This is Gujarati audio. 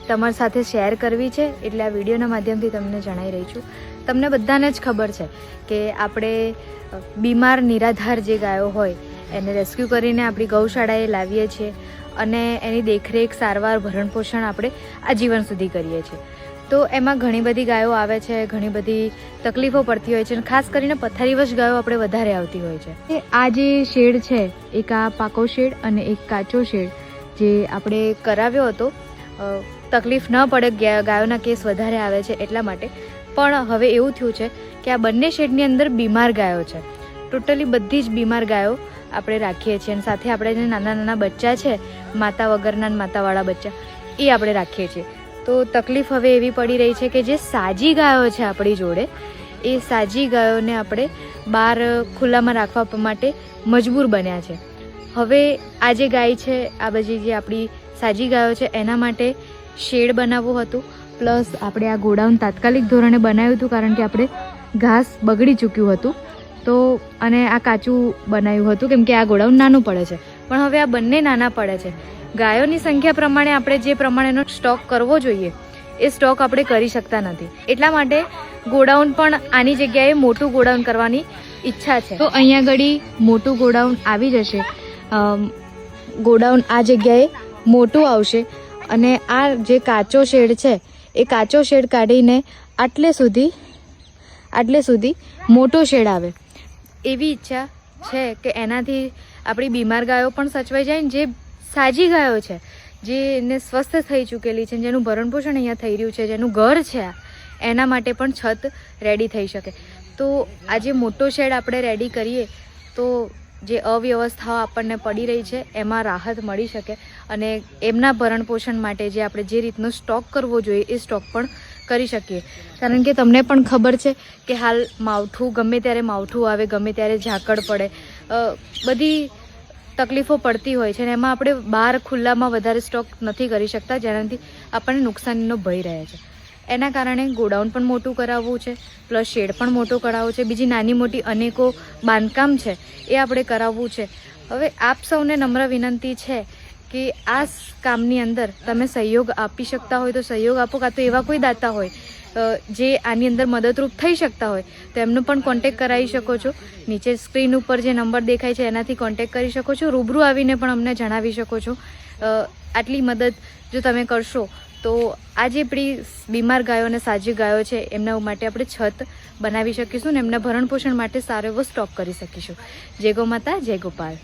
તમારી સાથે શેર કરવી છે, એટલે આ વિડીયોના માધ્યમથી તમને જણાવી રહી છું. તમને બધાને જ ખબર છે કે આપણે બીમાર નિરાધાર જે ગાયો હોય એને રેસ્ક્યુ કરીને આપણી ગૌશાળાએ લાવીએ છીએ અને એની દેખરેખ, સારવાર, ભરણપોષણ આપણે આજીવન સુધી કરીએ છીએ. તો એમાં ઘણી બધી ગાયો આવે છે, ઘણી બધી તકલીફો પડતી હોય છે અને ખાસ કરીને પથારીવશ ગાયો આપણે વધારે આવતી હોય છે. આ જે શેડ છે, એક આ પાકો શેડ અને એક કાચો શેડ જે આપણે કરાવ્યો હતો, તકલીફ ન પડે, ગાયોના કેસ વધારે આવે છે એટલા માટે. પણ હવે એવું થયું છે કે આ બંને શેડની અંદર બીમાર ગાયો છે. ટોટલી બધી જ બીમાર ગાયો આપણે રાખીએ છીએ અને સાથે આપણે જે નાના નાના બચ્ચા છે, માતા વગરના માતાવાળા બચ્ચા, એ આપણે રાખીએ છીએ. તો તકલીફ હવે એવી પડી રહી છે કે જે સાજી ગાયો છે આપણી જોડે, એ સાજી ગાયોને આપણે બહાર ખુલ્લામાં રાખવા માટે મજબૂર બન્યા છે. હવે આ જે ગાય છે, આ બધી જે આપણી સાજી ગાયો છે, એના માટે શેડ બનાવવું હતું, પ્લસ આપણે આ ગોડાઉન તાત્કાલિક ધોરણે બનાવ્યું હતું કારણ કે આપણે ઘાસ બગડી ચૂક્યું હતું. તો અને આ કાચું બનાવ્યું હતું કેમ કે આ ગોડાઉન નાનું પડે છે. પણ હવે આ બંને નાના પડે છે. ગાયોની સંખ્યા પ્રમાણે આપણે જે પ્રમાણેનો સ્ટોક કરવો જોઈએ એ સ્ટોક આપણે કરી શકતા નથી. એટલા માટે ગોડાઉન પણ આની જગ્યાએ મોટું ગોડાઉન કરવાની ઈચ્છા છે. તો અહીંયા આગળ મોટું ગોડાઉન આવી જશે. ગોડાઉન આ જગ્યાએ મોટું આવશે અને આ જે કાચો શેડ છે એ કાચો શેડ કાઢીને આટલે સુધી મોટો શેડ આવે એવી ઈચ્છા છે કે એનાથી આપણી બીમાર ગાયો પણ સચવાઈ જાય ને જે સાજી ગાયો છે, જેને સ્વસ્થ થઈ ચૂકેલી છે, જેનું ભરણપોષણ અહીંયા થઈ રહ્યું છે, જેનું ઘર છે, એના માટે પણ છત રેડી થઈ શકે. તો આજે મોટો શેડ આપણે રેડી કરીએ તો જે અવ્યવસ્થાઓ આપણને પડી રહી છે એમાં રાહત મળી શકે અને એમના ભરણપોષણ માટે જે આપણે જે રીતનો સ્ટોક કરવો જોઈએ એ સ્ટોક પણ કરી શકીએ. કારણ કે તમને પણ ખબર છે કે હાલ માવઠું, ગમે ત્યારે માવઠું આવે, ગમે ત્યારે ઝાકળ પડે, બધી તકલીફો પડતી હોય છે અને એમાં આપણે બહાર ખુલ્લામાં વધારે સ્ટોક નથી કરી શકતા, જેનાથી આપણને નુકસાનીનો ભય રહે છે. એના કારણે ગોડાઉન પણ મોટું કરાવવું છે, પ્લસ શેડ પણ મોટો કરાવવો છે, બીજી નાની મોટી અનેકો બાંધકામ છે એ આપણે કરાવવું છે. હવે આપ સૌને નમ્ર વિનંતી છે કે આ કામની અંદર તમે સહયોગ આપી શકતા હોય તો સહયોગ આપો, કાં તો એવા કોઈ દાતા હોય જે આની અંદર મદદરૂપ થઈ શકતા હોય તો એમનો પણ કોન્ટેક કરાવી શકો છો. નીચે સ્ક્રીન ઉપર જે નંબર દેખાય છે એનાથી કોન્ટેક કરી શકો છો. રૂબરૂ આવીને પણ અમને જણાવી શકો છો. આટલી મદદ જો તમે કરશો તો આ જે આપણી બીમાર ગાયો અને સાજી ગાયો છે એમના માટે આપણે છત બનાવી શકીશું ને એમના ભરણપોષણ માટે સારો એવો સ્ટોક કરી શકીશું. જય ગૌ માતા, જય ગોપાલ.